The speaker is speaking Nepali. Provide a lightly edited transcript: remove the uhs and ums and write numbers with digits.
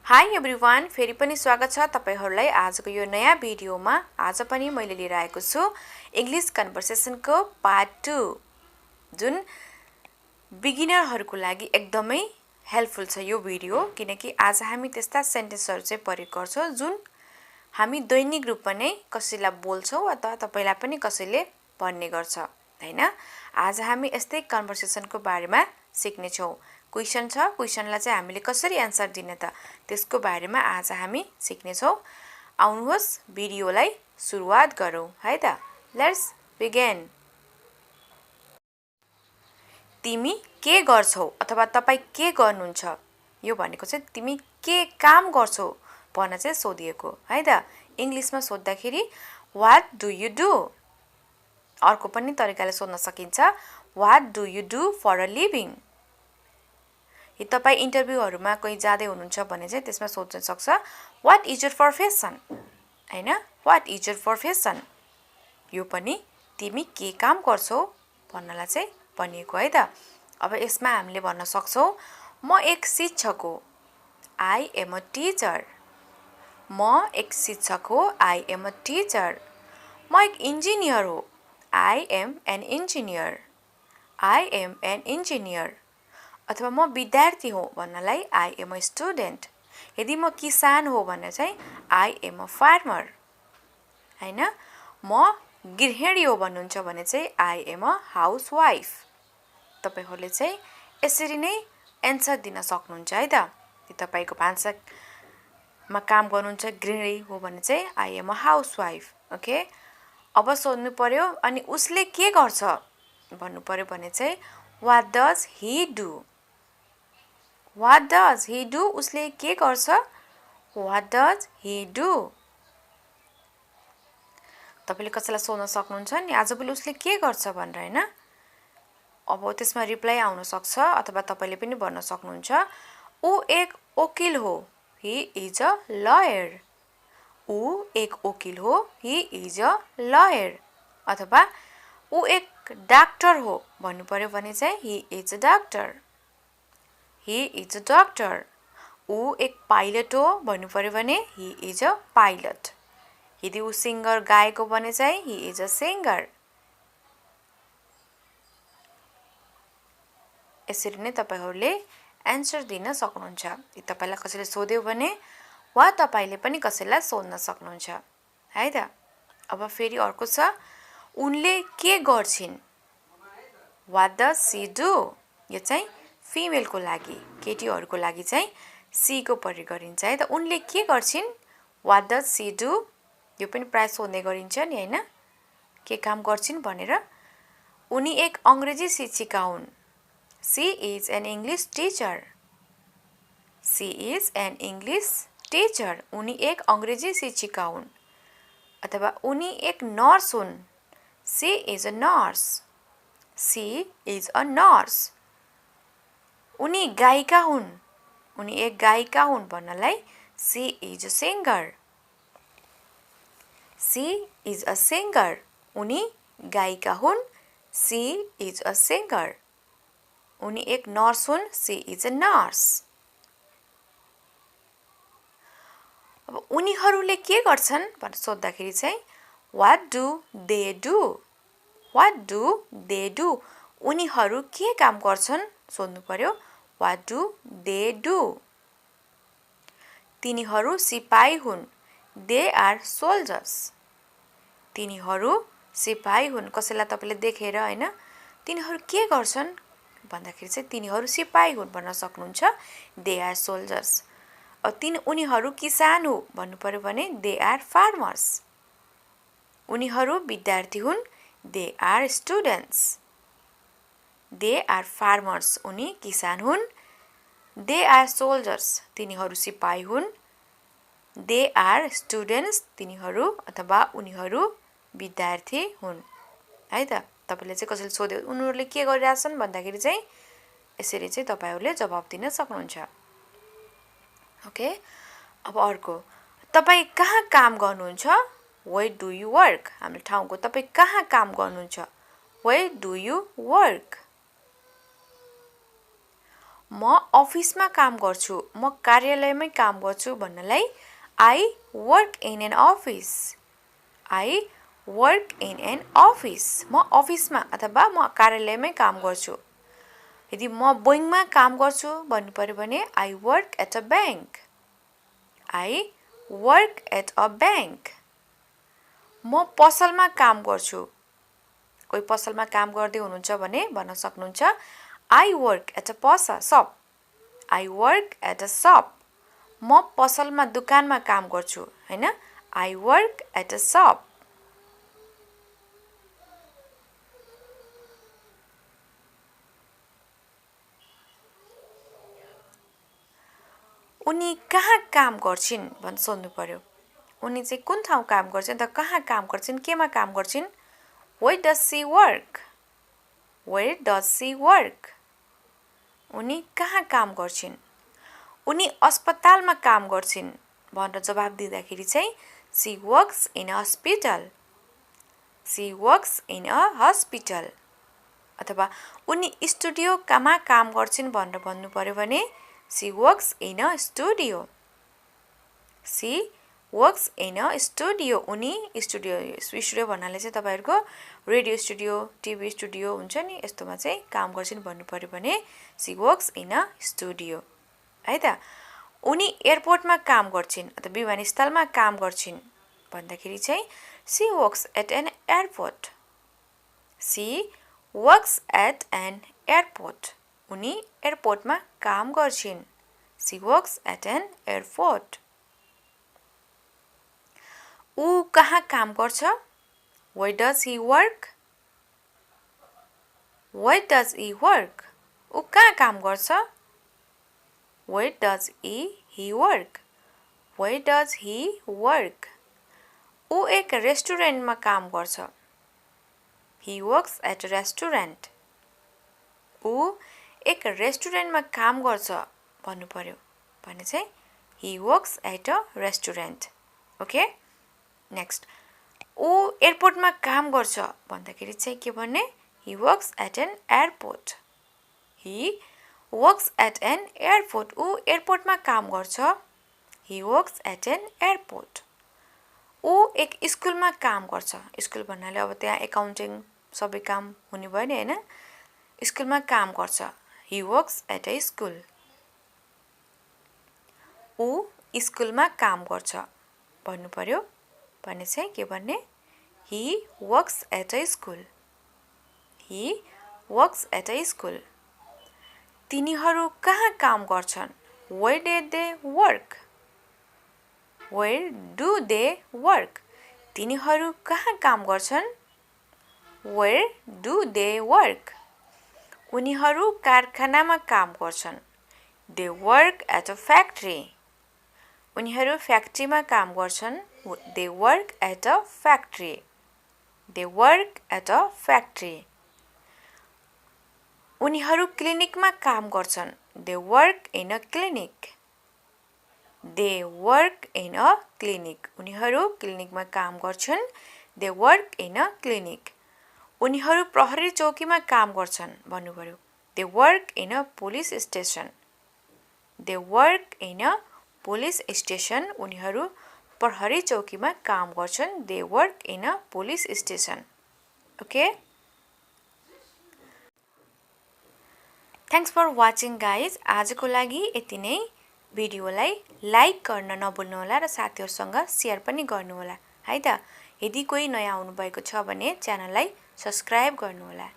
हाई एभ्रिवान, फेरि पनि स्वागत छ तपाईहरुलाई आजको यो नयाँ भिडियोमा। आज पनि मैले लिएर आएको छु इंग्लिश कन्भर्सेसनको पार्ट 2 जुन बिगिनरहरुको लागि एकदमै हेल्पफुल छ यो भिडियो, किनकि आज हामी त्यस्ता सेन्टेन्सहरु चाहिँ प्रयोग गर्छौं जुन हामी दैनिक रूपमा नै कसैलाई बोल्छौं अथवा तपाईलाई पनि कसैले भन्ने गर्छ, हैन? आज हामी यस्तै कन्भर्सेसनको बारेमा सिक्ने छौं। क्वेशन छ, क्वेशनलाई चाहिँ हामीले कसरी आन्सर दिने त त्यसको बारेमा आज हामी सिक्ने छौं। आउनुहोस् भिडियोलाई सुरुवात गरौं है त। Let's begin. तिमी के गर्छौ अथवा तपाई के गर्नुहुन्छ? यो भनेको चाहिँ तिमी के काम गर्छौ भन्न चाहिँ सोधिएको है त। इंग्लिशमा सोध्दाखेरि व्हाट डु यु डु? अर्को पनि तरिकाले सोध्न सकिन्छ, what do you do for a living? यदि तपाई इन्टरभ्यूहरुमा कोही जादै हुनुहुन्छ भने चाहिँ त्यसमा सोध्न सक्छ, व्हाट इज योर प्रोफेसन? हैन? What is your profession? यो पनि तिमी के काम गर्छौ भन्नलाई चाहिँ भनिएको है त। अब यसमा हामीले भन्न सक्छौं, म एक शिक्षक हो, आई एम अ टीचर। म एक शिक्षक हो, आई एम अ टीचर। म एक इन्जिनियर हो, I am an engineer. I am an engineer. अथवा म विद्यार्थी हो भन्नलाई आई एम अ स्टुडेन्ट। यदि म किसान हो भने चाहिँ आई एम अ फार्मर। हैन? म गृहिणी हो भन्नुहुन्छ भने चाहिँ आई एम अ हाउसवाइफ। तपाईहरुले चाहिँ यसरी नै एन्सर दिन सक्नुहुन्छ है त। यदि तपाईको भान्सामा काम गर्नुहुन्छ गृहिणी हो भने चाहिँ I am a housewife. Okay? अब सोध्नु पर्यो अनि उसले के गर्छ भन्नु पर्यो भने चाहिँ what does he do? What does he do? उसले के गर्छ? What does he do? तपाईले कसैलाई सोध्न सक्नुहुन्छ नि आजभोलि उसले के गर्छ भनेर, हैन? अब त्यसमा रिप्लाई आउन सक्छ अथवा तपाईले पनि भन्न सक्नुहुन्छ, ऊ एक वकिल हो, he is a lawyer. ऊ एक वकिल हो, he is a lawyer. अथवा ऊ एक डाक्टर हो भन्नु पर्यो भने चाहिँ he is a doctor. He is a doctor. ऊ एक पाइलट हो भन्नु पर्यो भने he is a pilot. यदि ऊ सिंगर गायक हो भने चाहिँ he is a singer. यसरी नै तपाईहरुले एन्सर दिन सक्नुहुन्छ। यदि तपाईलाई कसैले सोध्यो भने वा तपाईले पनि कसैलाई सोध्न सक्नुहुन्छ है त। अब फेरि अर्को छ, उनले के गर्छिन्? What does she do? यो चाहिँ फिमेल को लागि, केटीहरुको लागि चाहिँ सी को प्रयोग गरिन्छ है त। उनले के गर्छिन्? What does she do? यो पनि प्राय सोध्ने गरिन्छ नि, हैन? के काम गर्छिन् भनेर। उनी एक अंग्रेजी शिक्षिका हुन्। She is an English teacher. She is an English teacher. उनी एक अंग्रेजी शिक्षिका हुन्। अथवा उनी एक नर्स हुन्। She is a nurse. She is a nurse. उनी गायिका हुन्। उनी एक गायिका हुन् भन्नलाई she is a singer. She is a singer. उनी गायिका हुन्। She is a singer. उनी एक नर्स हुन्। She is a nurse. अब उनीहरुले के गर्छन् भनेर सोध्दाखेरि चाहिँ what do they do? What do they do? उनीहरु के काम गर्छन् सोध्नु पर्यो, what do they do? तिनीहरु सिपाही हुन्। They are soldiers. तिनीहरु सिपाही हुन्। कसैलाई तपाईले देखेर, हैन? तिनीहरु के गर्छन् भन्दाखेरि चाहिँ तिनीहरु सिपाही हुन् भन्न सक्नुहुन्छ। They are soldiers. अब उनीहरु किसान हो भन्नु पर्यो भने they are farmers. उनीहरु विद्यार्थी हुन्। They are students. They are farmers. उनी किसान हुन्। They are soldiers. तिनीहरु सिपाही हुन्। They are students. तिनीहरु अथवा उनीहरु विद्यार्थी हुन् है त। तपाईले चाहिँ कसैले सोध्यो उनीहरुले के गरिरहेछन् भन्दाखेरि चाहिँ यसरी चाहिँ तपाईहरुले जवाफ दिन सक्नुहुन्छ। ओके? अब अर्को, तपाई कहाँ काम गर्नुहुन्छ? Where do you work? हाम्रो ठाउँको तपाई कहाँ काम गर्नुहुन्छ? Where do you work? म अफिसमा काम गर्छु म कार्यालयमै काम गर्छु भन्नलाई I work in an office. I work in an office. म अफिसमा अथवा म कार्यालयमै काम गर्छु यदि म बैंकमा काम गर्छु भन्नु पर्यो भने I work at a bank. I work at a bank. म पसलमा काम गर्छु कोही पसलमा काम गर्दै हुनुहुन्छ भने भन्न सक्नुहुन्छ I work at a shop. I work at a shop. म पसलमा दुकानमा काम गर्छु हैन I work at a shop. उनी कहाँ काम गर्छिन् भन्न सोध्नु पर्यो उनी चाहिँ कुन ठाउँ काम गर्छिन् त कहाँ काम गर्छिन् केमा काम गर्छिन् Where does she work? Where does she work? उनी कहाँ काम गर्छिन् उनी अस्पतालमा काम गर्छिन् भनेर जवाफ दिँदाखेरि चाहिँ She works in a hospital. She works in a hospital. अथवा उनी स्टुडियोमा काम गर्छिन् भनेर भन्नु पर्यो भने She works in a studio. She works in a studio. उनी स्टुडियो भन्नाले चाहिँ तपाईहरुको रेडियो स्टुडियो टिभी स्टुडियो हुन्छ नि यस्तोमा चाहिँ काम गर्छिन् भन्नु पर्यो भने She works in a studio. है त उनी एयरपोर्टमा काम गर्छिन् अथवा विमानस्थलमा काम गर्छिन् भन्दाखेरि चाहिँ She works at an airport. She works at an airport. उनी एयरपोर्टमा काम गर्छिन् She works at an airport. ऊ कहाँ काम गर्छ Where does he work? Where does he work? ऊ कहाँ काम गर्छ Where does he work? Where does he work? ऊ एक रेस्टुरेन्टमा काम गर्छ He works at a restaurant. ऊ एक रेस्टुरेन्टमा काम गर्छ भन्नु पर्यो भने चाहिँ He works at a restaurant. Okay? Next. ऊ एयरपोर्टमा काम गर्छ भन्दाखेरि चाहिँ के भन्ने He works at an airport. He works at an airport. ऊ एयरपोर्टमा काम गर्छ He works at an airport. ऊ एक स्कुलमा काम गर्छ स्कुल भन्नाले अब त्यहाँ एकाउन्टिङ सबै काम हुने भयो नि हैन स्कुलमा काम गर्छ He works at a school. ऊ स्कुलमा काम गर्छ भन्नु पर्यो भने चाहिँ के भन्ने He works at a school. He works at a school. तिनीहरू कहाँ काम गर्छन् Where do they work? Where do they work? तिनीहरू कहाँ काम गर्छन् Where do they work? उनीहरू कारखानामा काम गर्छन् They work at a factory. उनीहरू फ्याक्ट्रीमा काम गर्छन् They work at a factory. They work at a factory. उनीहरू क्लिनिकमा काम गर्छन् They work in a clinic. They work in a clinic. उनीहरू क्लिनिकमा काम गर्छन् They work in a clinic. उनीहरू प्रहरी चौकीमा काम गर्छन् भन्नु पर्यो They work in a police station. They work in a police station. उनीहरू प्रहरी चौकीमा काम गर्छन् They work in a police station. Okay? Thanks for watching guys. आजको लागि यति नै भिडियोलाई लाइक गर्न नभुल्नु होला र साथीहरुसँग शेयर पनि गर्नु होला है त यदि कोही नयाँ आउनु भएको छ भने च्यानललाई सब्स्क्राइब गर्नु होला